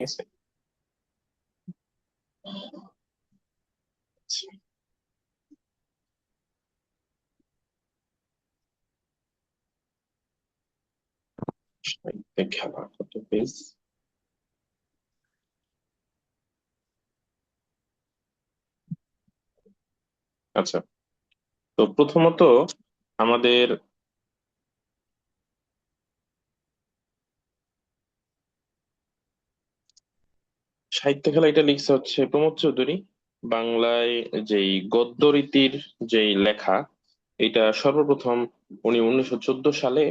আছে। সাহিত্যে খেলা কত পেজ? আচ্ছা, তো প্রথমত আমাদের সাহিত্য খেলা এটা লিখছে হচ্ছে প্রমোদ চৌধুরী। বাংলায় যেই গদ্য রীতির যেই লেখা, এটা সর্বপ্রথম উনি 1914 সালে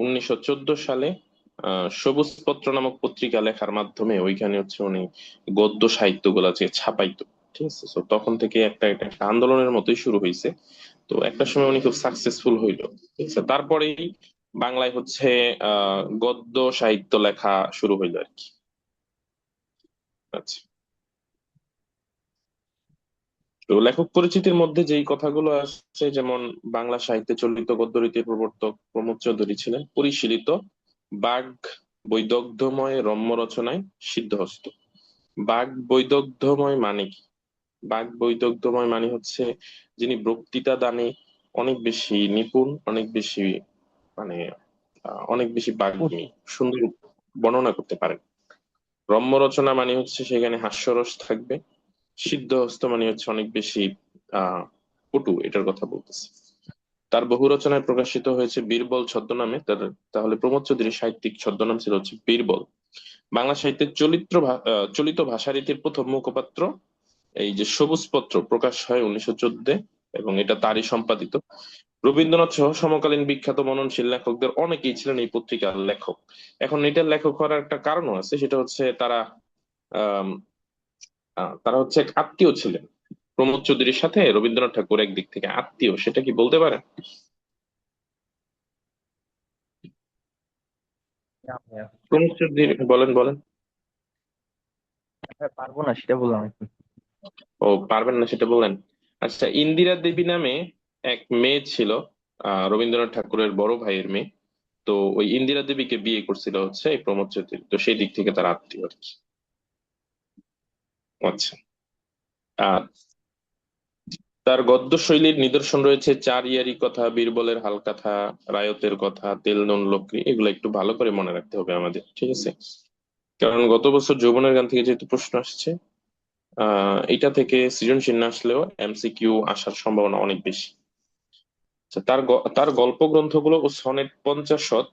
1914 সালে সবুজ পত্র নামক পত্রিকা লেখার মাধ্যমে ওইখানে হচ্ছে উনি গদ্য সাহিত্য গুলা যে ছাপাইতো। ঠিক আছে, তো তখন থেকে একটা এটা একটা আন্দোলনের মতোই শুরু হয়েছে। তো একটা সময় উনি খুব সাকসেসফুল হইলো। ঠিক আছে, তারপরেই বাংলায় হচ্ছে গদ্য সাহিত্য লেখা শুরু হইলো আর কি। আচ্ছা, তো লেখক পরিচিতির মধ্যে যেই কথাগুলো আছে, যেমন বাংলা সাহিত্যে চলিত গদ্য রীতির প্রবর্তক প্রমোদ চৌধুরী ছিলেন পরিশীলিত, বাগ বৈদগ্ধ্যময় রম্য রচনায় সিদ্ধহস্ত। বাগ বৈদগ্ধ্যময় মানে কি? বাগ বৈদগ্ধ্যময় মানে হচ্ছে যিনি বক্তৃতা দানে অনেক বেশি নিপুণ, অনেক বেশি মানে অনেক বেশি বাগ্মী, পটু। সুন্দর বর্ণনা করতে পারেন। রম্য রচনা মানে হচ্ছে সেখানে হাস্যরস থাকবে। সিদ্ধহস্ত মানে হচ্ছে অনেক বেশি আহ পটু, এটার কথা বলতেছি। তার বহু রচনায় প্রকাশিত হয়েছে বীরবল ছদ্মনামে। তাহলে প্রমোদ চৌধুরীর সাহিত্যিক ছদ্মনাম ছিল হচ্ছে বীরবল। বাংলা সাহিত্যের চলিত ভাষারীতির প্রথম মুখপাত্র এই যে সবুজ পত্র প্রকাশ হয় 1914, এবং এটা তারই সম্পাদিত। রবীন্দ্রনাথ সহ সমকালীন বিখ্যাত মননশীল লেখকদের অনেকেই ছিলেন এই পত্রিকার লেখক। এখন এটার লেখক হওয়ার একটা কারণও আছে, সেটা হচ্ছে আহ তারা হচ্ছে এক আত্মীয় ছিলেন। প্রমোদ চৌধুরীর সাথে রবীন্দ্রনাথ ঠাকুর একদিক থেকে আত্মীয়, সেটা কি বলতে পারেন? প্রমোদ চৌধুরী, বলেন বলেন। পারবো না সেটা বললাম আর কি। ও, পারবেন না সেটা বললেন। আচ্ছা, ইন্দিরা দেবী নামে এক মেয়ে ছিল, রবীন্দ্রনাথ ঠাকুরের বড় ভাইয়ের মেয়ে। তো ওই ইন্দিরা দেবীকে বিয়ে করছিল হচ্ছে এই প্রমোদ চৌধুরী, তো সেই দিক থেকে তার আত্মীয় আর কি। আচ্ছা, আর তার গদ্য শৈলীর নিদর্শন রয়েছে চার ইয়ারি কথা, বীরবলের হালকথা, রায়তের কথা, তেল নুন লকড়ি। এগুলো একটু ভালো করে মনে রাখতে হবে আমাদের, ঠিক আছে? কারণ গত বছর যৌবনের গান থেকে যেহেতু প্রশ্ন আসছে, এটা থেকে সৃজনশীল না আসলেও এমসিকিউ আসার সম্ভাবনা অনেক বেশি। আচ্ছা, তার গল্প গ্রন্থগুলো ও সনেট পঞ্চাশত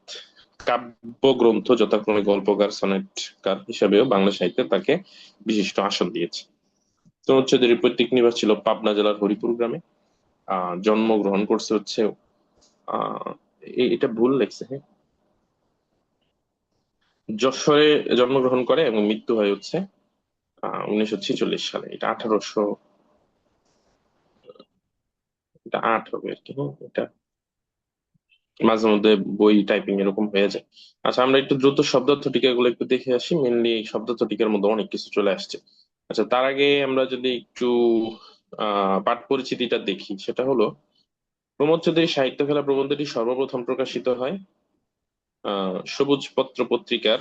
কাব্যগ্রন্থ যথাক্রমে গল্পকার সনেটকার হিসাবেও বাংলা সাহিত্যে তাকে বিশিষ্ট আসন দিয়েছে। প্রমোদ চৌধুরীর পৈতৃক নিবাস ছিল পাবনা জেলার হরিপুর গ্রামে। জন্মগ্রহণ করছে হচ্ছে আহ এটা ভুল লেখছে, হ্যাঁ, যশোরে জন্মগ্রহণ করে এবং মৃত্যু হয় হচ্ছে 1946 সালে। এটা 1800, এটা 8 হবে আর কি, হ্যাঁ এটা মাঝে মধ্যে বই টাইপিং এরকম হয়ে যায়। আচ্ছা, আমরা একটু দ্রুত শব্দার্থ টিকা গুলো একটু দেখে আসি। মেনলি এই শব্দার্থ টিকার মধ্যে অনেক কিছু চলে আসছে। আচ্ছা, তার আগে আমরা যদি একটু পাঠ পরিচিতিটা দেখি, সেটা হলো প্রমোদ চৌধুরীর সাহিত্য খেলা প্রবন্ধটি সর্বপ্রথম প্রকাশিত হয় সবুজ পত্র পত্রিকার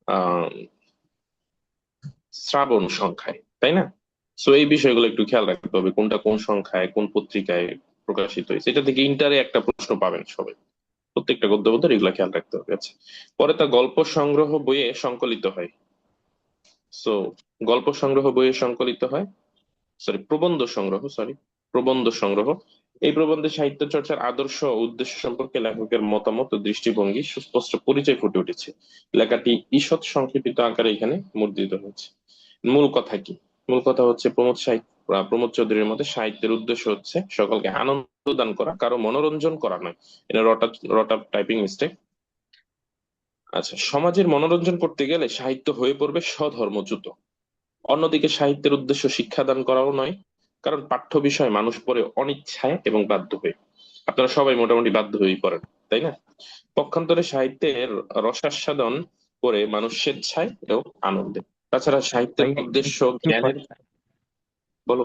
আহ শ্রাবণ সংখ্যায়, তাই না? সো এই বিষয়গুলো একটু খেয়াল রাখতে হবে, কোনটা কোন সংখ্যায় কোন পত্রিকায় প্রকাশিত হয়েছে। এটা থেকে ইন্টারে একটা প্রশ্ন পাবেন সবাই, প্রত্যেকটা গদ্যবোধের এগুলা খেয়াল রাখতে হবে। আচ্ছা, পরে তা গল্প সংগ্রহ বইয়ে সংকলিত হয়। সো গল্প সংগ্রহ বইয়ে সংকলিত হয়, প্রবন্ধ সংগ্রহ। এই প্রবন্ধে সাহিত্য চর্চার আদর্শ ও উদ্দেশ্য সম্পর্কে লেখকের মতামত ও দৃষ্টিভঙ্গি সুস্পষ্ট পরিচয় ফুটে উঠেছে। লেখাটি ঈষৎ সংক্ষেপিত আকারে এখানে মুদ্রিত হয়েছে। মূল কথা কি? মূল কথা হচ্ছে প্রমোদ চৌধুরীর মতে সাহিত্যের উদ্দেশ্য হচ্ছে সকলকে আনন্দ দান করা, কারো মনোরঞ্জন করা নয়। এটা রটা রটা টাইপিং মিস্টেক। আচ্ছা, সমাজের মনোরঞ্জন করতে গেলে সাহিত্য হয়ে পড়বে স্বধর্মচ্যুত। অন্যদিকে সাহিত্যের উদ্দেশ্য শিক্ষাদান করাও নয়, কারণ পাঠ্য বিষয় মানুষ পড়ে অনিচ্ছায় এবং বাধ্য হয়ে। আপনারা সবাই মোটামুটি বাধ্য হয়েই পড়েন, তাই না? পক্ষান্তরে সাহিত্যের রসাস্বাদন করে মানুষ স্বেচ্ছায় এবং আনন্দে। তাছাড়া সাহিত্যের ভাই উদ্দেশ্য একটু জ্ঞানের। বলো।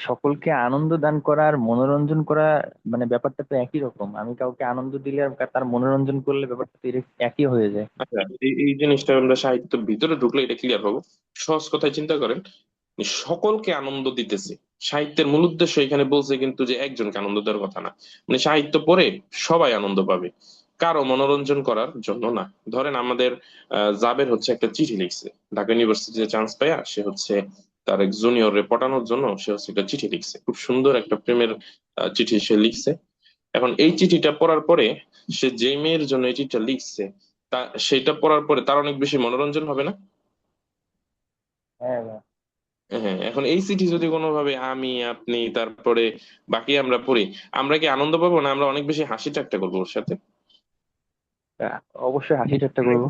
সকলকে আনন্দ দান করা আর মনোরঞ্জন করা, মানে ব্যাপারটা তো একই রকম। আমি কাউকে আনন্দ দিলে আর তার মনোরঞ্জন করলে ব্যাপারটা তো একই হয়ে যায়। আচ্ছা, এই এই জিনিসটা আমরা সাহিত্যের ভিতরে ঢুকলে এটা ক্লিয়ার হবো। সহজ কথায় চিন্তা করেন, সকলকে আনন্দ দিতেছে, সাহিত্যের মূল উদ্দেশ্য এখানে বলছে কিন্তু যে একজনকে আনন্দ দেওয়ার কথা না। মানে সাহিত্য পড়ে সবাই আনন্দ পাবে, কারো মনোরঞ্জন করার জন্য না। ধরেন আমাদের জাবের হচ্ছে একটা চিঠি লিখছে, ঢাকা ইউনিভার্সিটিতে চান্স পায়া সে হচ্ছে তার এক জুনিয়রে পটানোর জন্য সে হচ্ছে একটা চিঠি লিখছে, খুব সুন্দর একটা প্রেমের চিঠি সে লিখছে। এখন এই চিঠিটা পড়ার পরে সে যেই মেয়ের জন্য এই চিঠিটা লিখছে, তা সেটা পড়ার পরে তার অনেক বেশি মনোরঞ্জন হবে না? হ্যাঁ ভাই। হ্যাঁ, এখন এই চিঠি যদি কোনোভাবে আমি, আপনি, তারপরে বাকি আমরা পড়ি, আমরা কি আনন্দ পাবো না আমরা অনেক বেশি হাসি ঠাট্টা করবো ওর সাথে? অবশ্যই হাসি ঠাট্টা করবো।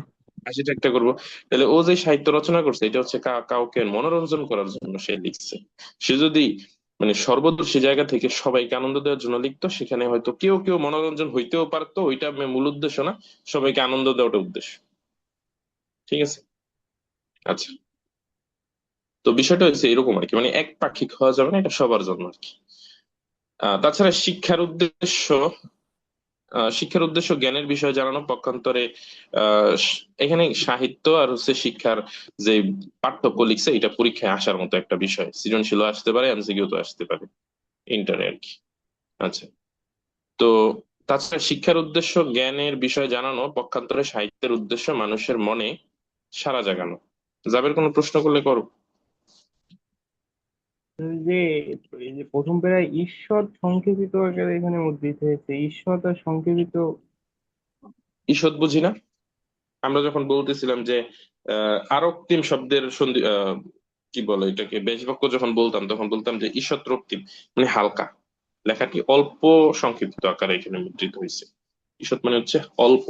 হাসি ঠাট্টা করবো। তাহলে ও যে সাহিত্য রচনা করছে এটা হচ্ছে কাউকে মনোরঞ্জন করার জন্য সে লিখছে। সে যদি মানে সর্বদর্শী জায়গা থেকে সবাইকে আনন্দ দেওয়ার জন্য লিখতো, সেখানে হয়তো কেউ কেউ মনোরঞ্জন হইতেও পারতো, ওইটা মূল উদ্দেশ্য না, সবাইকে আনন্দ দেওয়াটা উদ্দেশ্য। ঠিক আছে। আচ্ছা, তো বিষয়টা হচ্ছে এরকম আর কি, মানে এক পাক্ষিক হওয়া যাবে না, এটা সবার জন্য আর কি। তাছাড়া শিক্ষার উদ্দেশ্য জ্ঞানের বিষয় জানানো, পক্ষান্তরে এখানে সাহিত্য আর হচ্ছে শিক্ষার যে পার্থক্য লিখছে এটা পরীক্ষায় আসার মতো একটা বিষয়, সৃজনশীল আসতে পারে, এমসিকিউ তো আসতে পারে, ইন্টারে আর কি। আচ্ছা, তো তাছাড়া শিক্ষার উদ্দেশ্য জ্ঞানের বিষয় জানানো, পক্ষান্তরে সাহিত্যের উদ্দেশ্য মানুষের মনে সাড়া জাগানো। যাবের কোনো প্রশ্ন করলে করো। এই যে এই যে প্রথম প্যারায় ঈশ্বর সংক্ষেপিত আকারে এখানে উদ্ধৃত হয়েছে, ঈশ্বর তার সংক্ষেপিত। ঈষৎ বুঝি না? আমরা যখন বলতেছিলাম যে আরক্তিম শব্দের সন্ধি কি বলে এটাকে, বেশবাক্য যখন বলতাম তখন বলতাম যে ঈষৎ রক্তিম, মানে হালকা। লেখাটি অল্প সংক্ষিপ্ত আকারে এখানে মুদ্রিত হয়েছে। ঈষৎ মানে হচ্ছে অল্প,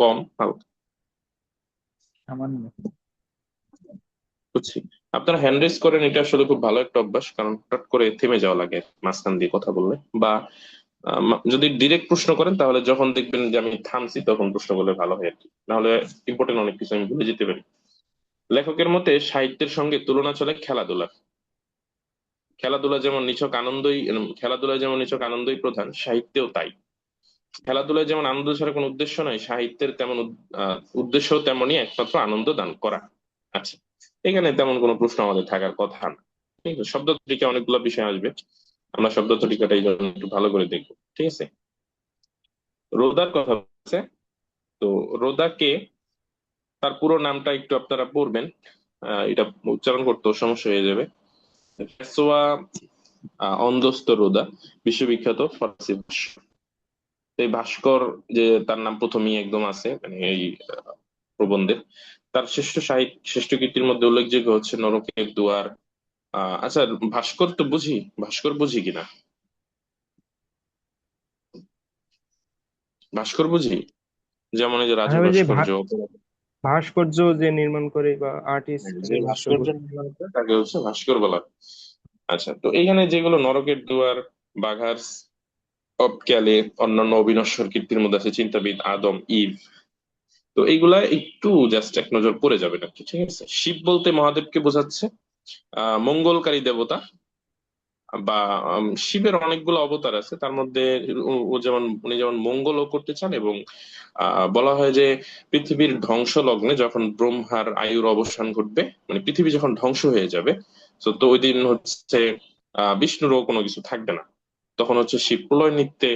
কম, হালকা। সামান্য। বুঝছি। আপনারা হ্যান্ড রেজ করেন, এটা আসলে খুব ভালো একটা অভ্যাস, কারণ হঠাৎ করে থেমে যাওয়া লাগে মাঝখান দিয়ে কথা বললে। বা যদি ডিরেক্ট প্রশ্ন করেন তাহলে যখন দেখবেন যে আমি থামছি তখন প্রশ্ন করলে ভালো হয় আর কি, নাহলে ইম্পর্টেন্ট অনেক কিছু আমি ভুলে যেতে পারি। লেখকের মতে সাহিত্যের সঙ্গে তুলনা চলে খেলাধুলার। খেলাধুলায় যেমন নিছক আনন্দই প্রধান, সাহিত্যেও তাই। খেলাধুলায় যেমন আনন্দ ছাড়া কোনো উদ্দেশ্য নাই, সাহিত্যের তেমন উদ্দেশ্য তেমনই একমাত্র আনন্দ দান করা। আচ্ছা, এখানে তেমন কোনো প্রশ্ন আমাদের থাকার কথা না। ঠিক আছে, শব্দ তরিকা অনেকগুলো বিষয় আসবে, আমরা শব্দ তরিকাটা এই জন্য একটু ভালো করে দেখবো। ঠিক আছে। রোদার কথা বলছে, তো রোদাকে তার পুরো নামটা একটু আপনারা পড়বেন, এটা উচ্চারণ করতেও সমস্যা হয়ে যাবে। ফ্রাঁসোয়া অন্দোস্তো রোদা, বিশ্ববিখ্যাত ফরাসি ভাস্কর। তো এই ভাস্কর, যে তার নাম প্রথমেই একদম আছে মানে এই প্রবন্ধের, তার শ্রেষ্ঠ কীর্তির মধ্যে উল্লেখযোগ্য হচ্ছে নরকের দুয়ার। আচ্ছা, ভাস্কর তো বুঝি, ভাস্কর বুঝি কিনা, ভাস্কর বুঝি, যেমন এই যে রাজু হ্যাঁ, ওই যে ভাস্কর্য। ভাস্কর্য যে নির্মাণ করে বা আর্টিস্ট যে তাকে ভাস্কর ভাস্কর্য বলে। নির্মাণ করে তাকে হচ্ছে ভাস্কর বলা হয়। আচ্ছা, তো এইখানে যেগুলো নরকের দুয়ার, বাঘার অবক্যালে, অন্যান্য অবিনশ্বর কীর্তির মধ্যে আছে চিন্তাবিদ, আদম, ইভ। তো এইগুলা একটু জাস্ট এক নজর পড়ে যাবে নাকি, ঠিক আছে। শিব বলতে মহাদেবকে বোঝাচ্ছে, মঙ্গলকারী দেবতা। বা শিবের অনেকগুলো অবতার আছে, তার মধ্যে উনি যেমন মঙ্গলও করতে চান, এবং বলা হয় যে পৃথিবীর ধ্বংস লগ্নে যখন ব্রহ্মার আয়ুর অবসান ঘটবে, মানে পৃথিবী যখন ধ্বংস হয়ে যাবে, তো ওই দিন হচ্ছে বিষ্ণুরও কোনো কিছু থাকবে না। তখন হচ্ছে শিব প্রলয় নৃত্যে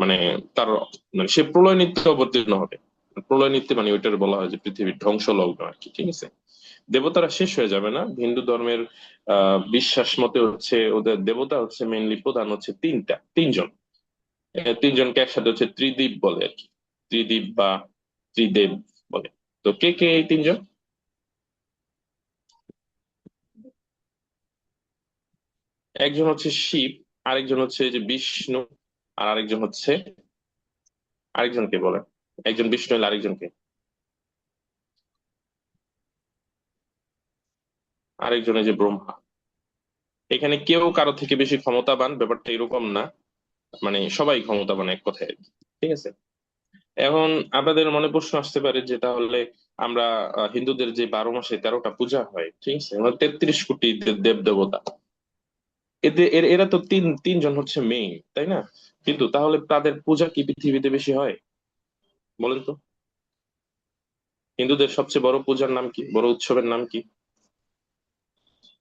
মানে তার মানে সে প্রলয় নৃত্যে অবতীর্ণ হবে। প্রলয় নৃত্যে মানে ওইটার বলা হয় যে পৃথিবীর ধ্বংস লগ্ন আর কি, ঠিক আছে। দেবতারা শেষ হয়ে যাবে না। হিন্দু ধর্মের বিশ্বাস মতে হচ্ছে ওদের দেবতা হচ্ছে মেইনলি প্রধান হচ্ছে তিনজন। তিনজনকে একসাথে হচ্ছে ত্রিদীপ বলে আর কি, ত্রিদীপ বা ত্রিদেব বলে। তো কে কে এই তিনজন? একজন হচ্ছে শিব, আরেকজন হচ্ছে এই যে বিষ্ণু, আর আরেকজনকে বলে, একজন বিষ্ণু হলে আরেকজনকে, আরেকজন এই যে ব্রহ্মা। এখানে কেউ কারো থেকে বেশি ক্ষমতাবান ব্যাপারটা এরকম না, মানে সবাই ক্ষমতাবান এক কথায় আর কি। ঠিক আছে। এখন আপনাদের মনে প্রশ্ন আসতে পারে যে তাহলে আমরা হিন্দুদের যে 12 মাসে 13টা পূজা হয়, ঠিক আছে, আমরা 33 কোটি দেব দেবতা, এরা তো তিনজন হচ্ছে মেয়ে, তাই না? কিন্তু তাহলে তাদের পূজা কি পৃথিবীতে বেশি হয়? বলেন তো। হিন্দুদের সবচেয়ে বড় পূজার নাম কি, বড় উৎসবের নাম কি?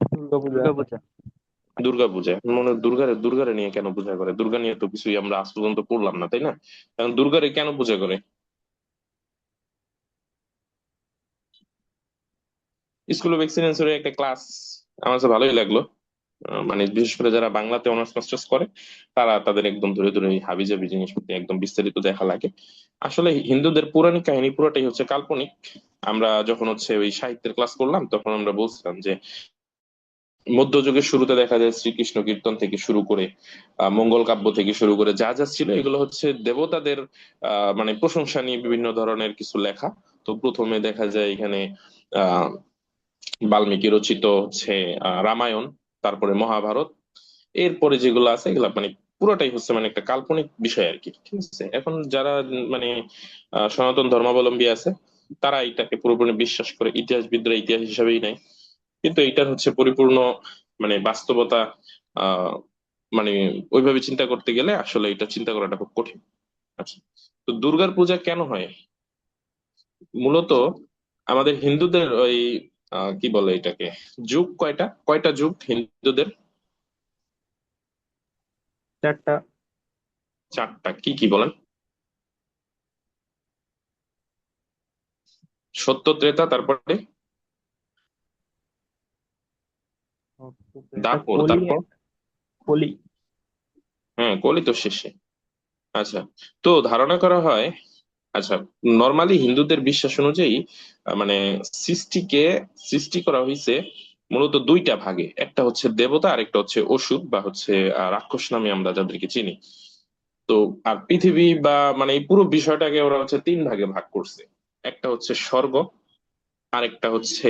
দুর্গাপূজা। দুর্গাপূজা। দুর্গা পূজা। এখন মনে হয় দুর্গারে নিয়ে কেন পূজা করে? দুর্গা নিয়ে তো কিছুই আমরা আজ পর্যন্ত পড়লাম না, তাই না? এখন দুর্গারে কেন পূজা করে? স্কুল অফ এক্সিলেন্সের একটা ক্লাস আমার কাছে ভালোই লাগলো। মানে বিশেষ করে যারা বাংলাতে অনার্স মাস্টার্স করে, তারা তাদের একদম ধরে ধরে এই হাবিজাবি জিনিসপত্র একদম বিস্তারিত দেখা লাগে। আসলে হিন্দুদের পৌরাণিক কাহিনী পুরোটাই হচ্ছে কাল্পনিক। আমরা যখন হচ্ছে ওই সাহিত্যের ক্লাস করলাম, তখন আমরা বলছিলাম যে মধ্যযুগের শুরুতে দেখা যায় শ্রীকৃষ্ণ কীর্তন থেকে শুরু করে মঙ্গল কাব্য থেকে শুরু করে যা যা ছিল, এগুলো হচ্ছে দেবতাদের মানে প্রশংসা নিয়ে বিভিন্ন ধরনের কিছু লেখা। তো প্রথমে দেখা যায় এখানে আহ বাল্মীকি রচিত হচ্ছে রামায়ণ, তারপরে মহাভারত। এরপরে যেগুলো আছে এগুলা মানে পুরোটাই হচ্ছে মানে একটা কাল্পনিক বিষয় আর কি, ঠিক আছে? এখন যারা মানে সনাতন ধর্মাবলম্বী আছে, তারা এটাকে পুরোপুরি বিশ্বাস করে, ইতিহাসবিদরা ইতিহাস হিসাবেই নেয়। কিন্তু এটার হচ্ছে পরিপূর্ণ মানে বাস্তবতা আহ মানে ওইভাবে চিন্তা করতে গেলে আসলে এটা চিন্তা করাটা খুব কঠিন। আচ্ছা, তো দুর্গার পূজা কেন হয়? মূলত আমাদের হিন্দুদের ওই কি বলে এটাকে, যুগ কয়টা কয়টা যুগ হিন্দুদের? চারটা। চারটা। কি কি বলেন? সত্য, ত্রেতা, তারপরে এটা দাপর, কলি। তারপর কলি। হ্যাঁ, কলি তো শেষে। আচ্ছা, তো ধারণা করা হয়, আচ্ছা, নর্মালি হিন্দুদের বিশ্বাস অনুযায়ী মানে সৃষ্টিকে সৃষ্টি করা হয়েছে মূলত দুইটা ভাগে। একটা হচ্ছে দেবতা, আরেকটা হচ্ছে অসুর বা হচ্ছে রাক্ষস নামে আমরা যাদেরকে চিনি। তো আর পৃথিবী বা মানে এই পুরো বিষয়টাকে ওরা হচ্ছে তিন ভাগে ভাগ করছে। একটা হচ্ছে স্বর্গ, আরেকটা হচ্ছে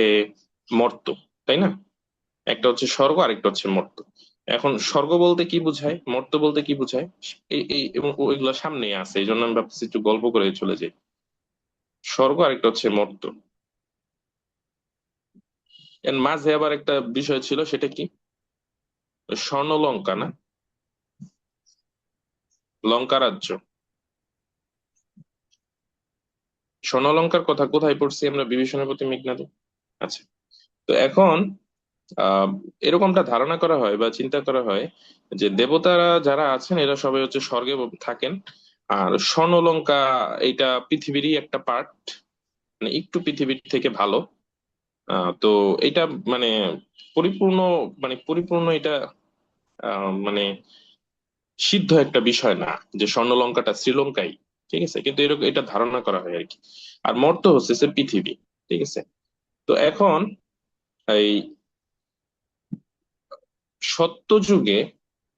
মর্ত, তাই না? একটা হচ্ছে স্বর্গ, আরেকটা হচ্ছে মর্ত। এখন স্বর্গ বলতে কি বোঝায়, মর্ত বলতে কি বোঝায়, এই এই এবং ওইগুলো সামনে আছে, এই জন্য আমি ভাবতেছি একটু গল্প করে চলে যাই। স্বর্গ আরেকটা হচ্ছে মর্ত। এর মাঝে আবার একটা বিষয় ছিল, সেটা কি? স্বর্ণলঙ্কা না, লঙ্কা রাজ্য। স্বর্ণলঙ্কার কথা কোথায় পড়ছি আমরা? বিভীষণের প্রতি মেঘনাদে। আচ্ছা, তো এখন আহ এরকমটা ধারণা করা হয় বা চিন্তা করা হয় যে দেবতারা যারা আছেন এরা সবাই হচ্ছে স্বর্গে থাকেন। আর স্বর্ণলঙ্কা এইটা পৃথিবীরই একটা পার্ট, মানে একটু পৃথিবীর থেকে ভালো। তো এটা মানে পরিপূর্ণ, মানে পরিপূর্ণ এটা মানে সিদ্ধ একটা বিষয় না যে স্বর্ণলঙ্কাটা শ্রীলঙ্কাই, ঠিক আছে? কিন্তু এরকম এটা ধারণা করা হয় আর কি। আর মর্ত হচ্ছে সে পৃথিবী, ঠিক আছে? তো এখন এই সত্যযুগে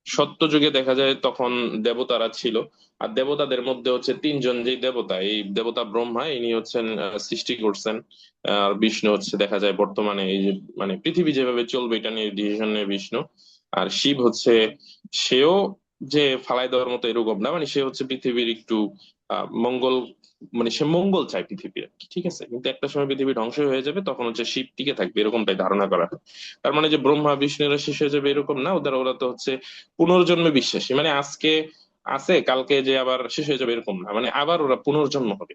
সত্যযুগে দেখা যায় তখন দেবতারা ছিল। আর দেবতাদের মধ্যে হচ্ছে তিনজন, যেই দেবতা, এই দেবতা ব্রহ্মা, ইনি হচ্ছেন সৃষ্টি করছেন। আর বিষ্ণু হচ্ছে দেখা যায় বর্তমানে এই যে মানে পৃথিবী যেভাবে চলবে এটা নিয়ে ডিসিশন নেয় বিষ্ণু। আর শিব হচ্ছে, সেও যে ফালাই দেওয়ার মতো এরকম না, মানে সে হচ্ছে পৃথিবীর একটু মঙ্গল, মানে সে মঙ্গল চায় পৃথিবীর, ঠিক আছে? কিন্তু একটা সময় পৃথিবী ধ্বংস হয়ে যাবে, তখন হচ্ছে শিব টিকে থাকবে, এরকমটাই ধারণা করা হয়। তার মানে যে ব্রহ্মা বিষ্ণুরা শেষ হয়ে যাবে এরকম না, ওরা তো হচ্ছে পুনর্জন্মে বিশ্বাসী। মানে আজকে আছে, কালকে যে আবার শেষ হয়ে যাবে এরকম না, মানে আবার ওরা পুনর্জন্ম হবে।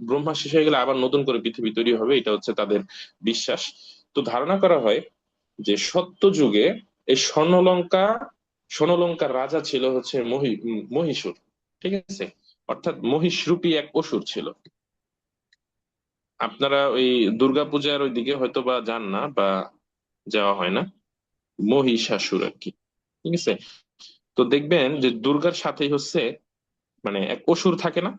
ব্রহ্মা শেষ হয়ে গেলে আবার নতুন করে পৃথিবী তৈরি হবে, এটা হচ্ছে তাদের বিশ্বাস। তো ধারণা করা হয় যে সত্য যুগে এই স্বর্ণলঙ্কার রাজা ছিল হচ্ছে মহীসূর, ঠিক আছে? অর্থাৎ মহিষরূপী এক অসুর ছিল। আপনারা ওই দুর্গাপূজার ওইদিকে হয়তো বা যান না বা যাওয়া হয় না, মহিষাসুর আর কি, ঠিক আছে? তো দেখবেন যে দুর্গার সাথেই হচ্ছে মানে এক অসুর থাকে না?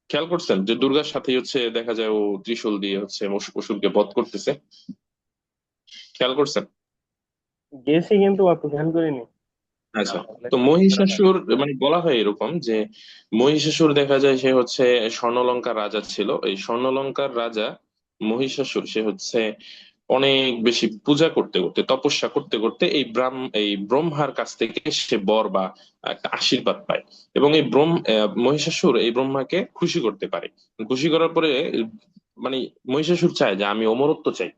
খেয়াল করছেন যে দুর্গার সাথেই হচ্ছে দেখা যায় ও ত্রিশূল দিয়ে হচ্ছে অসুরকে বধ করতেছে? খেয়াল করছেন? গেছি কিন্তু অত খেয়াল করিনি। আচ্ছা, তো মহিষাসুর মানে বলা হয় এরকম যে মহিষাসুর দেখা যায় সে হচ্ছে স্বর্ণলঙ্কার রাজা ছিল। এই স্বর্ণলঙ্কার রাজা মহিষাসুর সে হচ্ছে অনেক বেশি পূজা করতে করতে, তপস্যা করতে করতে এই ব্রহ্মার কাছ থেকে সে বর বা একটা আশীর্বাদ পায়। এবং এই মহিষাসুর এই ব্রহ্মাকে খুশি করতে পারে। খুশি করার পরে মানে মহিষাসুর চায় যে আমি অমরত্ব চাই।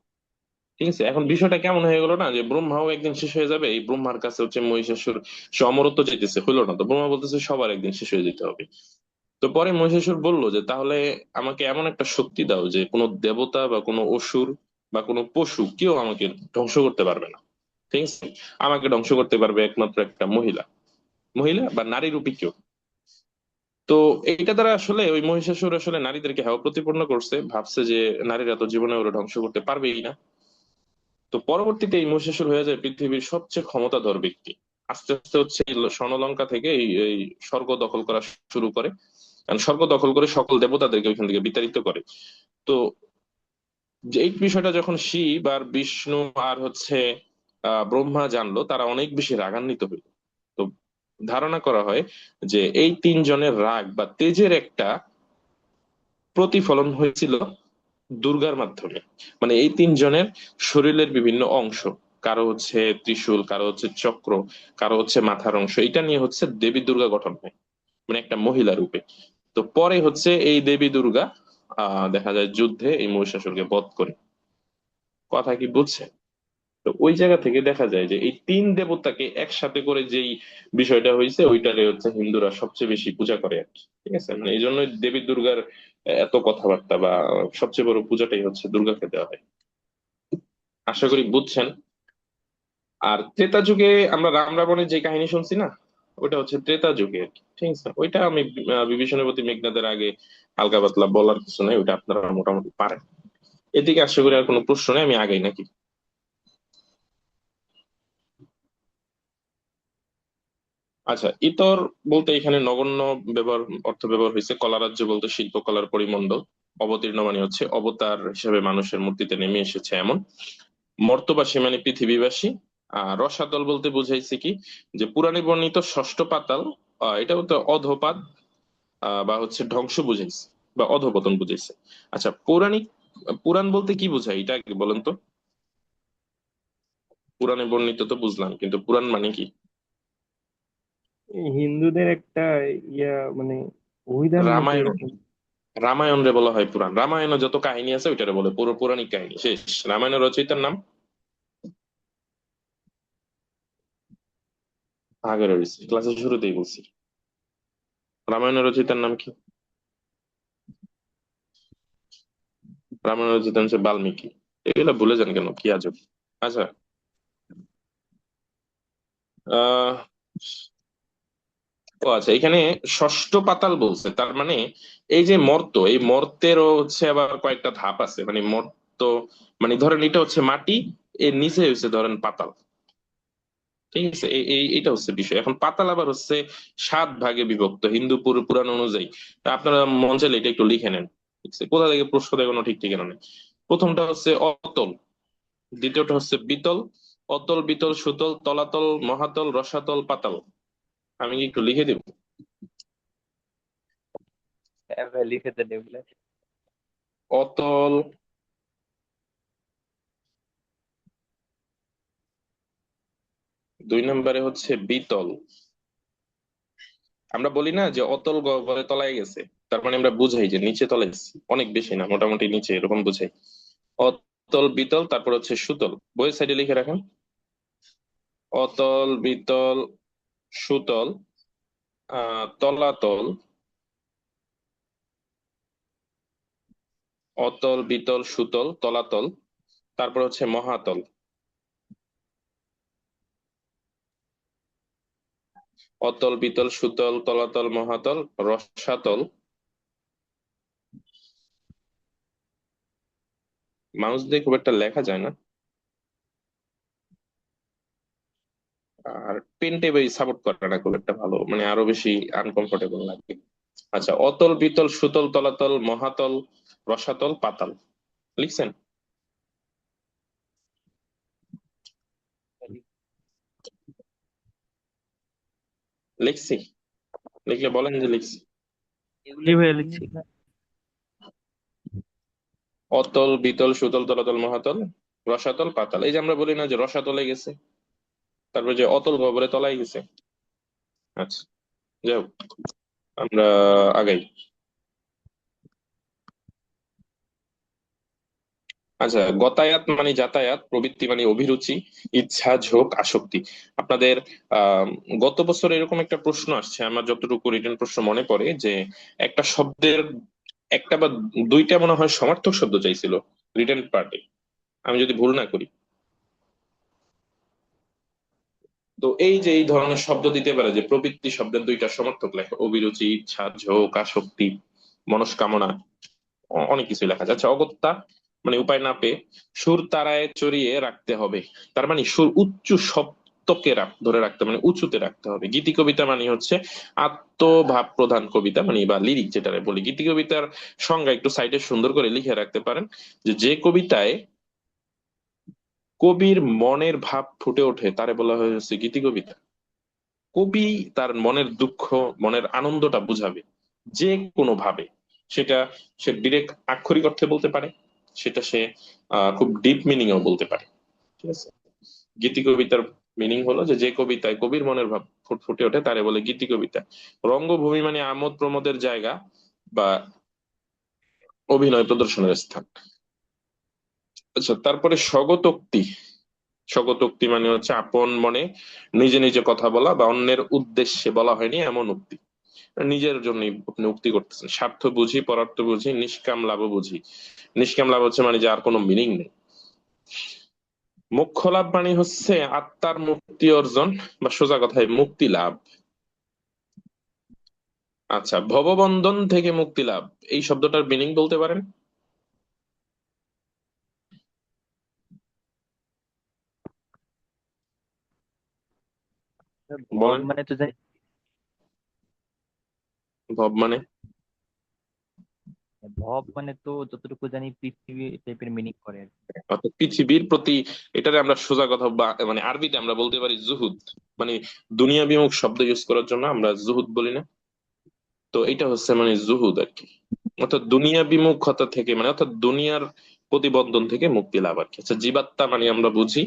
ঠিক আছে, এখন বিষয়টা কেমন হয়ে গেল না, যে ব্রহ্মাও একদিন শেষ হয়ে যাবে, এই ব্রহ্মার কাছে হচ্ছে মহিষাসুর, সে অমরত্ব চাইতেছে, হইলো না, তো ব্রহ্মা বলতেছে সবার একদিন শেষ হয়ে যেতে হবে। তো পরে মহিষাসুর বলল যে তাহলে আমাকে এমন একটা শক্তি দাও যে কোনো দেবতা বা কোনো অসুর বা কোনো পশু কেউ আমাকে ধ্বংস করতে পারবে না। ঠিক আছে, আমাকে ধ্বংস করতে পারবে একমাত্র একটা মহিলা, মহিলা বা নারী রূপী কেউ। তো এইটা দ্বারা আসলে ওই মহিষাসুর আসলে নারীদেরকে হেয় প্রতিপন্ন করছে, ভাবছে যে নারীরা তো জীবনে ওরা ধ্বংস করতে পারবেই না। তো পরবর্তীতে এই মহিষাসুর হয়ে যায় পৃথিবীর সবচেয়ে ক্ষমতাধর ব্যক্তি। আস্তে আস্তে হচ্ছে এই স্বর্ণলঙ্কা থেকে এই স্বর্গ দখল করা শুরু করে, কারণ স্বর্গ দখল করে সকল দেবতাদেরকে ওইখান থেকে বিতাড়িত করে। তো যে এই বিষয়টা যখন শিব আর বিষ্ণু আর হচ্ছে ব্রহ্মা জানলো, তারা অনেক বেশি রাগান্বিত হইল। তো ধারণা করা হয় যে এই তিনজনের রাগ বা তেজের একটা প্রতিফলন হয়েছিল দুর্গার মাধ্যমে। মানে এই তিনজনের শরীরের বিভিন্ন অংশ, কারো হচ্ছে ত্রিশূল, কারো হচ্ছে চক্র, কারো হচ্ছে মাথার অংশ, এটা নিয়ে হচ্ছে দেবী দুর্গা গঠন হয়, মানে একটা মহিলা রূপে। তো পরে হচ্ছে এই দেবী দুর্গা দেখা যায় যুদ্ধে এই মহিষাসুরকে বধ করে। কথা কি বুঝছে? তো ওই জায়গা থেকে দেখা যায় যে এই তিন দেবতাকে একসাথে করে যেই বিষয়টা হয়েছে, ওইটারে হচ্ছে হিন্দুরা সবচেয়ে বেশি পূজা করে আর কি। ঠিক আছে, মানে এই জন্যই দেবী দুর্গার এত কথাবার্তা, বা সবচেয়ে বড় পূজাটাই হচ্ছে দুর্গাকে দেওয়া হয়। আশা করি বুঝছেন। আর ত্রেতা যুগে আমরা রাম রাবণের যে কাহিনী শুনছি না, ওটা হচ্ছে ত্রেতা যুগে আর কি। ঠিক আছে, ওইটা আমি বিভীষণপতি মেঘনাদের আগে হালকা পাতলা বলার কিছু নাই, ওইটা আপনারা মোটামুটি পারেন। এদিকে আশা করি আর কোনো প্রশ্ন নেই, আমি আগাই নাকি? আচ্ছা, ইতর বলতে এখানে নগণ্য ব্যবহার, অর্থ ব্যবহার হয়েছে। কলারাজ্য বলতে শিল্পকলার পরিমণ্ডল। অবতীর্ণ মানে হচ্ছে অবতার হিসেবে মানুষের মূর্তিতে নেমে এসেছে এমন। মর্ত্যবাসী মানে পৃথিবীবাসী। আর রসাতল বলতে বুঝাইছে কি, যে পুরাণে বর্ণিত ষষ্ঠ পাতাল, এটা বলতে অধপাত বা হচ্ছে ধ্বংস বুঝাইছে, বা অধপতন বুঝাইছে। আচ্ছা, পৌরাণিক, পুরাণ বলতে কি বোঝায় এটা আগে বলেন তো। পুরাণে বর্ণিত তো বুঝলাম, কিন্তু পুরাণ মানে কি? এই হিন্দুদের একটা ইয়া মানে অভিধান মতো রামায়ণ, এরকম। রামায়ণ রে বলা হয় পুরাণ। রামায়ণে যত কাহিনী আছে ওইটারে বলে পুরো পৌরাণিক কাহিনী। শেষ। রামায়ণের রচয়িতার নাম আগে রয়েছে, ক্লাসের শুরুতেই বলছি। রামায়ণের রচয়িতার নাম কি? রামায়ণের রচয়িতা হচ্ছে বাল্মীকি। এগুলা ভুলে যান কেন, কি আজব। আচ্ছা, আহ ও আচ্ছা, এখানে ষষ্ঠ পাতাল বলছে, তার মানে এই যে মর্ত, এই মর্তেরও হচ্ছে আবার কয়েকটা ধাপ আছে। মানে মর্ত মানে ধরেন এটা হচ্ছে মাটি, এর নিচে হচ্ছে ধরেন পাতাল। ঠিক আছে, এইটা হচ্ছে বিষয়। এখন পাতাল আবার হচ্ছে 7 ভাগে বিভক্ত হিন্দু পুরাণ অনুযায়ী। তা আপনারা মন চাইলে এটা একটু লিখে নেন। ঠিক আছে, কোথা থেকে প্রশ্ন দেয় কোনো ঠিক ঠিকানা নেই। প্রথমটা হচ্ছে অতল, দ্বিতীয়টা হচ্ছে বিতল, অতল বিতল সুতল তলাতল মহাতল রসাতল পাতাল। আমি কি একটু লিখে দিব? হ্যাঁ ভাই, লিখে দেন এগুলো। অতল, 2 নম্বরে হচ্ছে বিতল। আমরা বলি না যে অতল গহ্বরে তলায় গেছে, তার মানে আমরা বুঝাই যে নিচে তলায় গেছে, অনেক বেশি না, মোটামুটি নিচে, এরকম বুঝাই। অতল বিতল, তারপর হচ্ছে সুতল। বইয়ের সাইডে লিখে রাখেন, অতল বিতল সুতল, তলাতল, অতল বিতল সুতল তলাতল, তারপর হচ্ছে মহাতল। অতল বিতল সুতল তলাতল মহাতল রসাতল। মাউস দিয়ে খুব একটা লেখা যায় না, আর পেন টেপ সাপোর্ট করে না খুব একটা ভালো, মানে আরো বেশি আনকমফোর্টেবল লাগে। আচ্ছা, অতল বিতল সুতল তলাতল মহাতল রসাতল পাতাল, লিখছেন? লিখছি? লিখলে বলেন যে লিখছি। এগুলি ভাইয়া লিখছি। অতল বিতল সুতল তলাতল মহাতল রসাতল পাতাল, এই যে আমরা বলি না যে রসাতলে গেছে, তারপর যে অতল গহ্বরে তলায় গেছে। আচ্ছা, যাই হোক, আমরা আগাই। আচ্ছা, গতায়াত মানে যাতায়াত, প্রবৃত্তি মানে অভিরুচি, ইচ্ছা, ঝোঁক, আসক্তি। আপনাদের আহ গত বছর এরকম একটা প্রশ্ন আসছে, আমার যতটুকু রিটেন প্রশ্ন মনে পড়ে, যে একটা শব্দের একটা বা দুইটা মনে হয় সমার্থক শব্দ চাইছিল রিটেন পার্টে, আমি যদি ভুল না করি। তো এই যে এই ধরনের শব্দ দিতে পারে, যে প্রবৃত্তি শব্দের দুইটা সমার্থক লেখা, অভিরুচি, ইচ্ছা, ঝোঁক, আসক্তি, মনস্কামনা, অনেক কিছু লেখা যাচ্ছে। অগত্যা মানে উপায় না পেয়ে সুর তারায় চড়িয়ে রাখতে হবে, তার মানে সুর উচ্চ সপ্তকে ধরে রাখতে, মানে উঁচুতে রাখতে হবে। গীতি কবিতা মানে হচ্ছে আত্মভাব প্রধান কবিতা, মানে বা লিরিক যেটা বলি। গীতি কবিতার সংজ্ঞা একটু সাইডে সুন্দর করে লিখে রাখতে পারেন, যে যে কবিতায় কবির মনের ভাব ফুটে ওঠে তারে বলা হয়েছে গীতি কবিতা। কবি তার মনের দুঃখ, মনের আনন্দটা বুঝাবে যে কোনো ভাবে। সেটা সে ডিরেক্ট আক্ষরিক অর্থে বলতে পারে, সেটা সে খুব ডিপ মিনিং এও বলতে পারে। ঠিক আছে, গীতি কবিতার মিনিং হলো যে যে কবিতায় কবির মনের ভাব ফুটে ওঠে তারে বলে গীতি কবিতা। রঙ্গভূমি মানে আমোদ প্রমোদের জায়গা বা অভিনয় প্রদর্শনের স্থান। আচ্ছা, তারপরে স্বগতোক্তি। স্বগতোক্তি মানে হচ্ছে আপন মনে নিজে নিজে কথা বলা বা অন্যের উদ্দেশ্যে বলা হয়নি এমন উক্তি, নিজের জন্য আপনি উক্তি করতেছেন। স্বার্থ বুঝি, পরার্থ বুঝি, নিষ্কাম লাভ বুঝি। নিষ্কাম লাভ হচ্ছে মানে যে আর কোনো মিনিং নেই। মোক্ষ লাভ মানে হচ্ছে আত্মার মুক্তি অর্জন বা সোজা কথায় মুক্তি লাভ। আচ্ছা, ভববন্ধন থেকে মুক্তি লাভ, এই শব্দটার মিনিং বলতে পারেন? ভব বলেন। মানে তো জানি, ভব মানে ভব মানে তো যতটুকু জানি পৃথিবী টাইপের মিনিং করে আর কি। অর্থাৎ পৃথিবীর প্রতি, এটারে আমরা সোজা কথা বা মানে আরবিতে আমরা বলতে পারি জুহুদ, মানে দুনিয়া বিমুখ শব্দ ইউজ করার জন্য আমরা জুহুদ বলি না? তো এটা হচ্ছে মানে জুহুদ আর কি, অর্থাৎ দুনিয়া বিমুখতা থেকে, মানে অর্থাৎ দুনিয়ার প্রতিবন্ধন থেকে মুক্তি লাভ আর কি। আচ্ছা, জীবাত্মা মানে আমরা বুঝি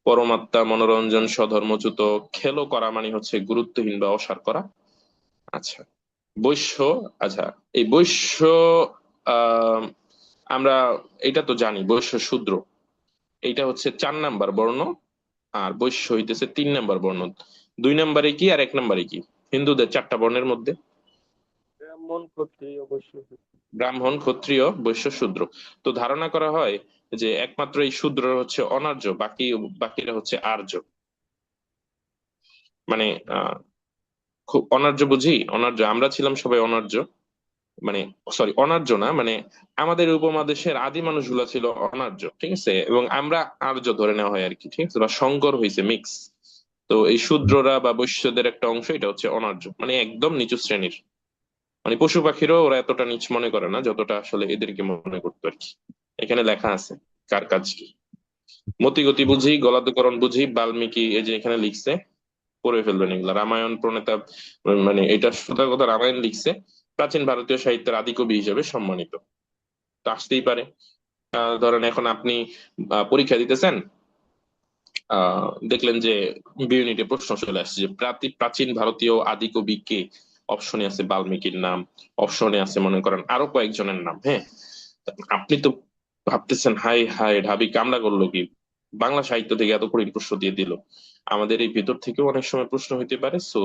পরমাত্মা, মনোরঞ্জন, স্বধর্মচ্যুত। খেলো করা মানে হচ্ছে গুরুত্বহীন বা অসার করা। আচ্ছা, বৈশ্য। আচ্ছা, এই বৈশ্য আহ আমরা এটা তো জানি, বৈশ্য শূদ্র এইটা হচ্ছে 4 নাম্বার বর্ণ, আর বৈশ্য হইতেছে 3 নাম্বার বর্ণ। 2 নাম্বারে কি আর 1 নাম্বারে কি হিন্দুদের 4টা বর্ণের মধ্যে? ব্রাহ্মণ ক্ষত্রিয় অবশ্য। ব্রাহ্মণ, ক্ষত্রিয়, বৈশ্য, শূদ্র। তো ধারণা করা হয় যে একমাত্র এই শূদ্র হচ্ছে অনার্য, বাকিরা হচ্ছে আর্য। মানে আহ খুব অনার্য বুঝি, অনার্য আমরা ছিলাম সবাই অনার্য, মানে সরি অনার্য না, মানে আমাদের উপমহাদেশের আদি মানুষগুলা ছিল অনার্য, ঠিক আছে, এবং আমরা আর্য ধরে নেওয়া হয় আর কি, ঠিক আছে, বা সংকর হয়েছে, মিক্স। তো এই শূদ্ররা বা বৈশ্যদের একটা অংশ, এটা হচ্ছে অনার্য, মানে একদম নিচু শ্রেণীর। মানে পশু পাখিরও ওরা এতটা নিচ মনে করে না যতটা আসলে এদেরকে মনে করতো আর কি। এখানে লেখা আছে কার কাজ কি। মতিগতি বুঝি, গলাধঃকরণ বুঝি, বাল্মীকি এই যে এখানে লিখছে, পড়ে ফেলবেন এগুলা। রামায়ণ প্রণেতা, মানে এটা সোজা কথা, রামায়ণ লিখছে, প্রাচীন ভারতীয় সাহিত্যের আদি কবি হিসেবে সম্মানিত। তো আসতেই পারে। ধরেন এখন আপনি পরীক্ষা দিতেছেন, দেখলেন যে ইউনিটে প্রশ্ন চলে আসছে যে প্রাচীন ভারতীয় আদি কবি কে। অপশনে আছে বাল্মীকির নাম, অপশনে আছে মনে করেন আরো কয়েকজনের নাম, হ্যাঁ। আপনি তো ভাবতেছেন হাই হাই ঢাবি কামড়া করলো কি, বাংলা সাহিত্য থেকে এত কঠিন প্রশ্ন দিয়ে দিল। আমাদের এই ভেতর থেকেও অনেক সময় প্রশ্ন হইতে পারে, সো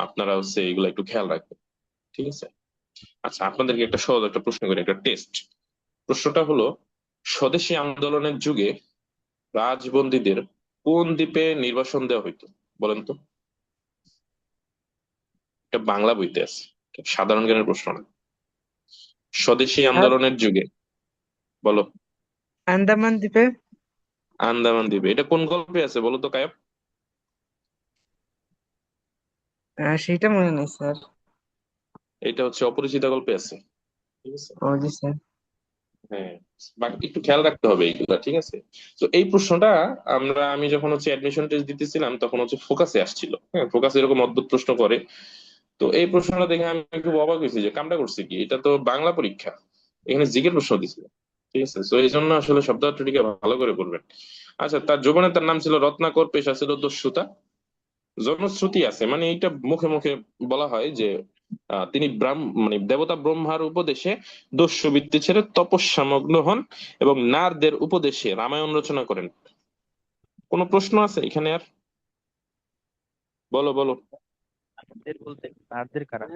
আপনারা হচ্ছে এগুলো একটু খেয়াল রাখবেন, ঠিক আছে। আচ্ছা, আপনাদেরকে একটা সহজ একটা প্রশ্ন করি, একটা টেস্ট। প্রশ্নটা হলো, স্বদেশী আন্দোলনের যুগে রাজবন্দীদের কোন দ্বীপে নির্বাসন দেওয়া হইতো? বলেন তো। এটা বাংলা বইতে আছে, এটা সাধারণ জ্ঞানের প্রশ্ন না। স্বদেশী স্যার, আন্দোলনের যুগে, বলো। আন্দামান দ্বীপে। আন্দামান দ্বীপে, এটা কোন গল্পে আছে বলো তো কায়ব? সেইটা মনে নেই স্যার। এটা হচ্ছে অপরিচিতা গল্পে আছে, ঠিক আছে। ও জি স্যার। হ্যাঁ, একটু খেয়াল রাখতে হবে এইগুলা, ঠিক আছে। তো এই প্রশ্নটা আমি যখন হচ্ছে অ্যাডমিশন টেস্ট দিতেছিলাম তখন হচ্ছে ফোকাসে আসছিল, হ্যাঁ, ফোকাসে এরকম অদ্ভুত প্রশ্ন করে। তো এই প্রশ্নটা দেখে আমি খুব অবাক হয়েছি যে কামটা করছে কি, এটা তো বাংলা পরীক্ষা, এখানে জিকের প্রশ্ন দিছিল, ঠিক আছে। তো এই জন্য আসলে শব্দার্থটিকে ভালো করে পড়বেন। আচ্ছা, তার যৌবনে তার নাম ছিল রত্নাকর, পেশা ছিল দস্যুতা। জনশ্রুতি আছে, মানে এইটা মুখে মুখে বলা হয় যে তিনি মানে দেবতা ব্রহ্মার উপদেশে দস্যুবৃত্তি ছেড়ে তপস্যামগ্ন হন এবং নারদের উপদেশে রামায়ণ রচনা করেন। কোনো প্রশ্ন আছে এখানে আর? বলো বলো। নারদের বলতে নারদের কারা?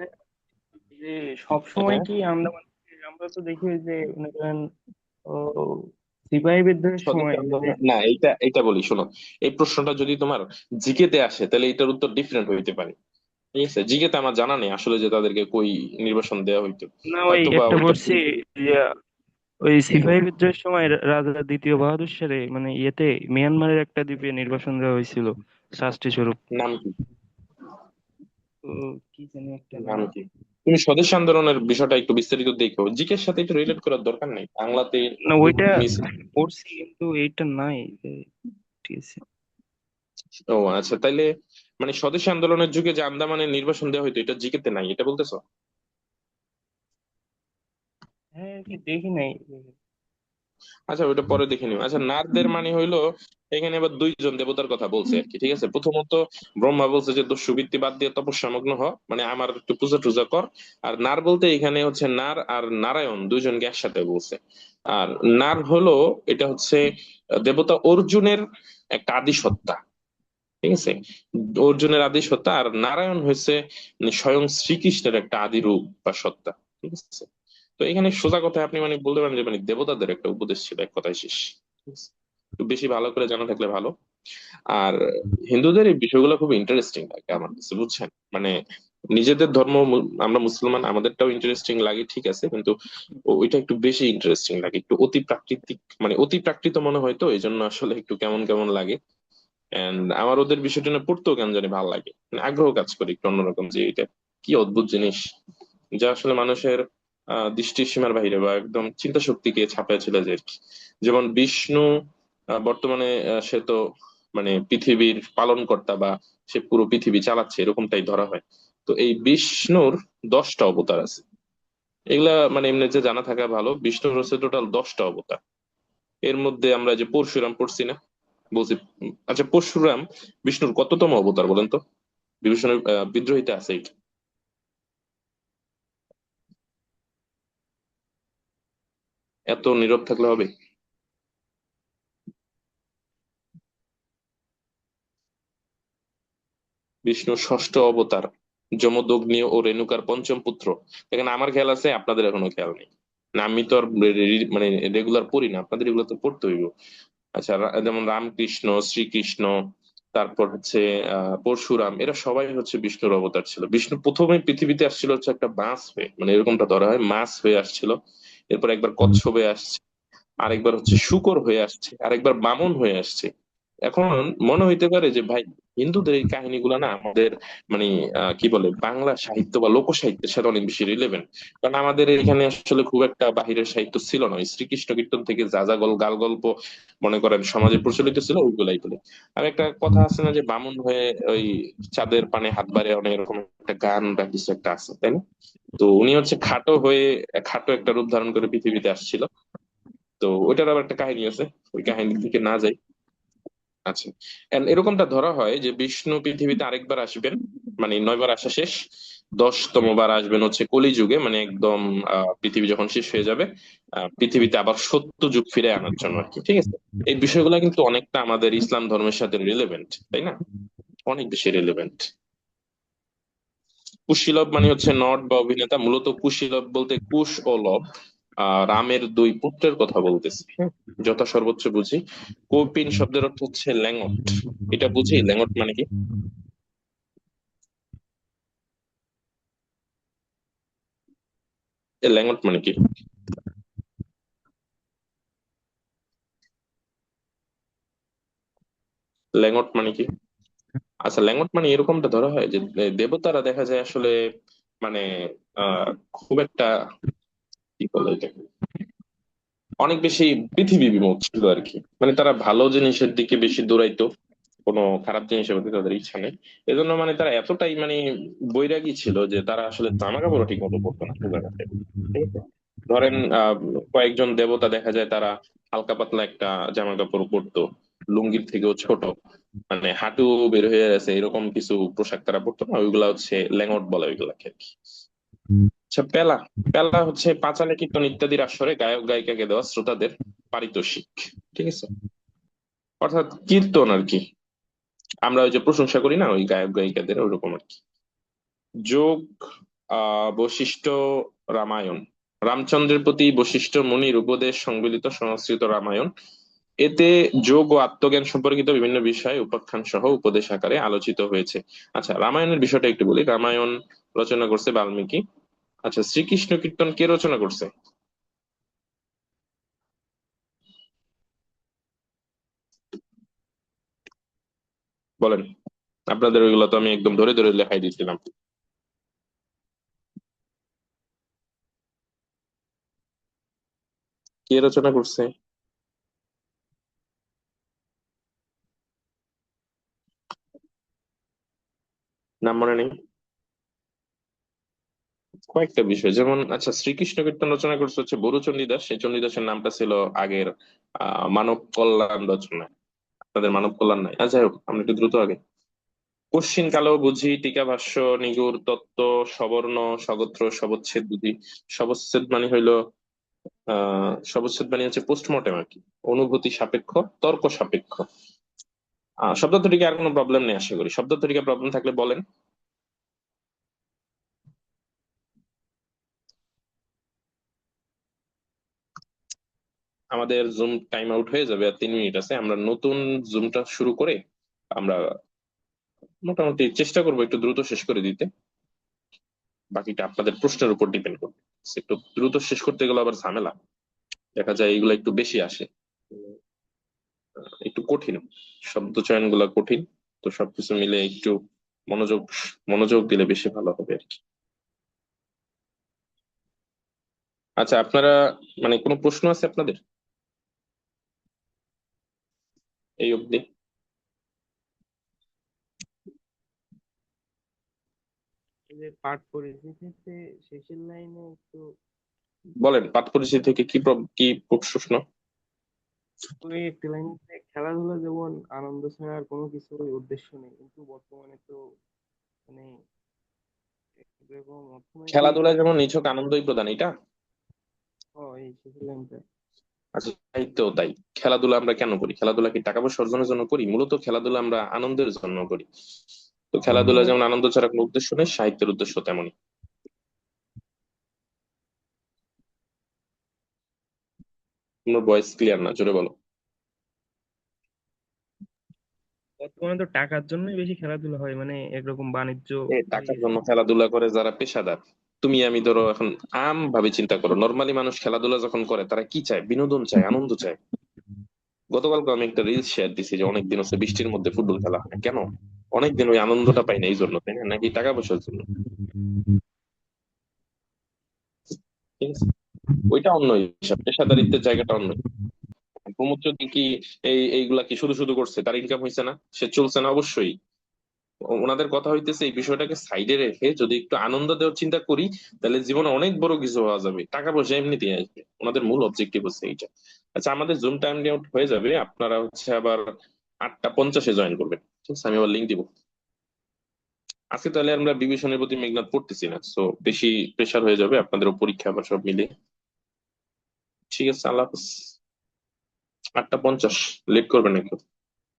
যে সব সময় হ্যাঁ, কি আমরা তো দেখি ওই যে মনে করেন ও সিপাহী বিদ্রোহের স্বদেশী সময় যে আন্দোলন না, এইটা বলি শোনো। এই প্রশ্নটা যদি তোমার জিকেতে আসে তাহলে এটার উত্তর ডিফারেন্ট হইতে পারে। ঠিক আছে, জিকেতে আমার জানা নেই আসলে যে তাদেরকে কই নির্বাসন দেওয়া হইতো। না ওই হয়তো বা একটা ওইটা পড়ছি যে ওই সিপাহী বিদ্রোহের সময় রাজা দ্বিতীয় বাহাদুর শাহে মানে ইয়েতে মিয়ানমারের একটা দ্বীপে নির্বাসন দেওয়া হয়েছিল শাস্তি স্বরূপ। নাম কি? তো কি জানি একটা নাম। নাম কি? তুমি স্বদেশী আন্দোলনের বিষয়টা একটু বিস্তারিত দেখো, জিকের সাথে একটু রিলেট করার দরকার নেই বাংলাতে। না ওইটা মিস- পড়ছি কিন্তু এইটা নাই যে, ঠিক আছে। ও আচ্ছা, তাইলে মানে স্বদেশী আন্দোলনের যুগে যে আন্দামানের নির্বাসন দেওয়া হইতো এটা জিকেতে নাই, এটা বলতেছো? হ্যাঁ কি দেখি নাই। আচ্ছা, ওটা পরে দেখে নিও। আচ্ছা, নারদের মানে হইলো, এখানে আবার দুইজন দেবতার কথা বলছে আর কি। ঠিক আছে, প্রথমত ব্রহ্মা বলছে যে দস্যুবৃত্তি বাদ দিয়ে তপস্যামগ্ন হ, মানে আমার একটু পূজা টুজা কর। আর নার বলতে এখানে হচ্ছে নার আর নারায়ণ দুইজনকে একসাথে বলছে। আর নার হলো, এটা হচ্ছে দেবতা অর্জুনের একটা আদি সত্তা। ঠিক আছে, অর্জুনের আদি সত্তা। আর নারায়ণ হচ্ছে মানে স্বয়ং শ্রীকৃষ্ণের একটা আদি রূপ বা সত্তা। ঠিক আছে, তো এখানে সোজা কথায় আপনি মানে বলতে পারেন যে মানে দেবতাদের একটা উপদেশ ছিল, এক কথায় শেষ। ঠিক আছে? একটু বেশি ভালো করে জানা থাকলে ভালো। আর হিন্দুদের এই বিষয়গুলো খুব ইন্টারেস্টিং লাগে আমার কাছে, বুঝছেন? মানে নিজেদের ধর্ম আমরা মুসলমান, আমাদেরটাও ইন্টারেস্টিং লাগে ঠিক আছে, কিন্তু ওইটা একটু বেশি ইন্টারেস্টিং লাগে, একটু অতি প্রাকৃতিক, মানে অতি প্রাকৃত মনে হয়, তো এই জন্য আসলে একটু কেমন কেমন লাগে। এন্ড আমার ওদের বিষয়টা না পড়তেও কেন জানি ভালো লাগে, মানে আগ্রহ কাজ করে একটু অন্যরকম, যে এটা কি অদ্ভুত জিনিস যা আসলে মানুষের দৃষ্টির সীমার বাইরে বা একদম চিন্তা শক্তিকে ছাপায় ছিল যে আর কি। যেমন বিষ্ণু বর্তমানে সে তো মানে পৃথিবীর পালনকর্তা, বা সে পুরো পৃথিবী চালাচ্ছে এরকমটাই ধরা হয়। তো এই বিষ্ণুর 10টা অবতার আছে। এগুলা মানে এমনি যে জানা থাকা ভালো, বিষ্ণুর হচ্ছে টোটাল 10টা অবতার। এর মধ্যে আমরা যে পরশুরাম পড়ছি না, বলছি। আচ্ছা, পরশুরাম বিষ্ণুর কততম অবতার বলেন তো? বিভীষণের বিদ্রোহীতে আছে এটা। এত নীরব থাকলে হবে? বিষ্ণুর ষষ্ঠ অবতার, যমদগ্নি ও রেণুকার পঞ্চম পুত্র। এখানে আমার খেয়াল আছে, আপনাদের এখনো খেয়াল নেই। না, আমি তো আর মানে রেগুলার পড়ি না, আপনাদের এগুলো তো পড়তে হইব। আচ্ছা, যেমন রামকৃষ্ণ, শ্রীকৃষ্ণ, তারপর হচ্ছে পরশুরাম, এরা সবাই হচ্ছে বিষ্ণুর অবতার ছিল। বিষ্ণু প্রথমে পৃথিবীতে আসছিল হচ্ছে একটা মাছ হয়ে, মানে এরকমটা ধরা হয়, মাছ হয়ে আসছিল। এরপর একবার কচ্ছপ হয়ে আসছে, আরেকবার হচ্ছে শূকর হয়ে আসছে, আরেকবার বামন হয়ে আসছে। এখন মনে হইতে পারে যে ভাই, হিন্দুদের এই কাহিনীগুলো না আমাদের মানে কি বলে, বাংলা সাহিত্য বা লোক সাহিত্যের সাথে অনেক বেশি রিলেভেন্ট। কারণ আমাদের এখানে আসলে খুব একটা বাহিরের সাহিত্য ছিল না, ওই শ্রীকৃষ্ণ কীর্তন থেকে যা যা গাল গল্প মনে করেন সমাজে প্রচলিত ছিল ওইগুলাই বলে। আর একটা কথা আছে না যে বামুন হয়ে ওই চাঁদের পানে হাত বাড়ে, অনেক এরকম একটা গান বা কিছু একটা আছে, তাই না? তো উনি হচ্ছে খাটো হয়ে, খাটো একটা রূপ ধারণ করে পৃথিবীতে আসছিল। তো ওইটার আবার একটা কাহিনী আছে, ওই কাহিনীর দিকে না যাই। আচ্ছা, and এরকমটা ধরা হয় যে বিষ্ণু পৃথিবীতে আরেকবার আসবেন, মানে 9বার আসা শেষ। 10তম বার আসবেন হচ্ছে কলিযুগে, মানে একদম পৃথিবী যখন শেষ হয়ে যাবে, পৃথিবীতে আবার সত্য যুগ ফিরে আনার জন্য আর কি। ঠিক আছে, এই বিষয়গুলো কিন্তু অনেকটা আমাদের ইসলাম ধর্মের সাথে রিলেভেন্ট, তাই না? অনেক বেশি রিলেভেন্ট। কুশীলব মানে হচ্ছে নট বা অভিনেতা, মূলত কুশীলব বলতে কুশ ও লব রামের দুই পুত্রের কথা বলতেছি। হ্যাঁ, যথা সর্বোচ্চ বুঝি। কৌপিন শব্দের অর্থ হচ্ছে ল্যাঙট। এটা বুঝি ল্যাঙট মানে কি? ল্যাঙট মানে কি? ল্যাঙট মানে কি? আচ্ছা, ল্যাঙট মানে এরকমটা ধরা হয় যে দেবতারা দেখা যায় আসলে মানে আহ খুব একটা কি বলে এটাকে, অনেক বেশি পৃথিবী বিমুখ ছিল আর কি। মানে তারা ভালো জিনিসের দিকে বেশি দৌড়াইতো, কোনো খারাপ জিনিসের প্রতি তাদের ইচ্ছা নেই। এজন্য মানে তারা এতটাই মানে বৈরাগী ছিল যে তারা আসলে জামা কাপড় ঠিক মতো পরতো না সোজা কথায়। ঠিক আছে, ধরেন কয়েকজন দেবতা দেখা যায় তারা হালকা পাতলা একটা জামা কাপড় পরতো, লুঙ্গির থেকেও ছোট, মানে হাঁটু বের হয়ে গেছে এরকম কিছু পোশাক তারা পরতো না, ওইগুলা হচ্ছে ল্যাঙট বলে ওইগুলাকে আর কি। আচ্ছা, পেলা। পেলা হচ্ছে পাঁচালী কীর্তন ইত্যাদির আসরে গায়ক গায়িকাকে দেওয়া শ্রোতাদের পারিতোষিক। ঠিক আছে, অর্থাৎ কীর্তন আর কি। আমরা ওই যে প্রশংসা করি না ওই গায়ক গায়িকাদের, ওইরকম আর কি। যোগ, বশিষ্ঠ রামায়ণ। রামচন্দ্রের প্রতি বশিষ্ঠ মুনির উপদেশ সংবলিত সংস্কৃত রামায়ণ। এতে যোগ ও আত্মজ্ঞান সম্পর্কিত বিভিন্ন বিষয় উপাখ্যান সহ উপদেশ আকারে আলোচিত হয়েছে। আচ্ছা, রামায়ণের বিষয়টা একটু বলি। রামায়ণ রচনা করছে বাল্মীকি। আচ্ছা, শ্রীকৃষ্ণ কীর্তন কে রচনা করছে? বলেন। আপনাদের ওইগুলো তো আমি একদম ধরে ধরে লেখাই দিয়েছিলাম। কে রচনা করছে? নাম মনে নেই? কয়েকটা বিষয়, যেমন আচ্ছা, শ্রীকৃষ্ণ কীর্তন রচনা করছে হচ্ছে বরু চণ্ডীদাস। সেই চণ্ডীদাসের নামটা ছিল আগের মানব কল্যাণ রচনা। আপনাদের মানব কল্যাণ নাই। আচ্ছা, যাই হোক, আমরা একটু দ্রুত আগে। কশ্চিন কালো বুঝি টিকা ভাষ্য নিগুড় তত্ত্ব সবর্ণ সগোত্র সবচ্ছেদ বুঝি। সবচ্ছেদ মানে হইলো সবচ্ছেদ মানে হচ্ছে পোস্টমর্টেম আর কি। অনুভূতি সাপেক্ষ, তর্ক সাপেক্ষ। শব্দার্থ থেকে আর কোনো প্রবলেম নেই আশা করি। শব্দার্থ থেকে প্রবলেম থাকলে বলেন। আমাদের জুম টাইম আউট হয়ে যাবে, আর 3 মিনিট আছে। আমরা নতুন জুমটা শুরু করে আমরা মোটামুটি চেষ্টা করবো একটু দ্রুত শেষ করে দিতে। বাকিটা আপনাদের প্রশ্নের উপর ডিপেন্ড করবে। একটু দ্রুত শেষ করতে গেলে আবার ঝামেলা, দেখা যায় এগুলো একটু বেশি আসে। একটু কঠিন, শব্দ চয়ন গুলা কঠিন। তো সবকিছু মিলে একটু মনোযোগ মনোযোগ দিলে বেশি ভালো হবে আর কি। আচ্ছা, আপনারা মানে কোনো প্রশ্ন আছে আপনাদের এই অবধি? এই যে পাঠ পরিচিতিতে শেষের লাইনে একটু বলেন, পাঠ পরিচিতি থেকে কি প্রশ্ন? ওই একটি লাইনে খেলাধুলা যেমন আনন্দ ছাড়া আর কোনো কিছুর উদ্দেশ্য নেই, কিন্তু বর্তমানে তো মানে এরকম অর্থনৈতিক খেলাধুলায় যেমন নিছক আনন্দই প্রদান, এটা? এই শেষের লাইনটা। আচ্ছা, সাহিত্য তাই। খেলাধুলা আমরা কেন করি? খেলাধুলা কি টাকা পয়সা অর্জনের জন্য করি? মূলত খেলাধুলা আমরা আনন্দের জন্য করি। তো খেলাধুলা যেমন আনন্দ ছাড়া কোনো উদ্দেশ্য নেই, সাহিত্যের উদ্দেশ্য তেমনই। তোমার ভয়েস ক্লিয়ার না, জোরে বলো। বর্তমানে তো টাকার জন্যই বেশি খেলাধুলা হয়, মানে একরকম বাণিজ্য হয়ে টাকার গেছে। জন্য খেলাধুলা করে যারা পেশাদার, তুমি আমি ধরো এখন আম ভাবে চিন্তা করো, নর্মালি মানুষ খেলাধুলা যখন করে তারা কি চায়? বিনোদন চায়, আনন্দ চায়। গতকালকে আমি একটা রিলস শেয়ার দিছি যে অনেকদিন হচ্ছে বৃষ্টির মধ্যে ফুটবল খেলা হয় না কেন? অনেকদিন ওই আনন্দটা পাই না এই জন্য, তাই না? নাকি টাকা পয়সার জন্য? ঠিক আছে, ওইটা অন্য হিসাব, পেশাদারিত্বের জায়গাটা অন্য। প্রমোদ চৌধুরী কি এইগুলা কি শুধু শুধু করছে? তার ইনকাম হয়েছে না? সে চলছে না? অবশ্যই। ওনাদের কথা হইতেছে এই বিষয়টাকে সাইডে রেখে যদি একটু আনন্দ দেওয়ার চিন্তা করি, তাহলে জীবনে অনেক বড় কিছু হওয়া যাবে। টাকা পয়সা এমনিতেই আসবে। ওনাদের মূল অবজেক্টিভ হচ্ছে এইটা। আচ্ছা, আমাদের জুম টাইম আউট হয়ে যাবে। আপনারা হচ্ছে আবার 8টা 50-এ জয়েন করবেন। ঠিক আছে, আমি আবার লিঙ্ক দিব। আজকে তাহলে আমরা বিভীষণের প্রতি মেঘনাদ পড়তেছি না, সো বেশি প্রেশার হয়ে যাবে আপনাদেরও, পরীক্ষা আবার সব মিলে। ঠিক আছে, আল্লাহ হাফিজ। 8টা 50, লেট করবেন একটু।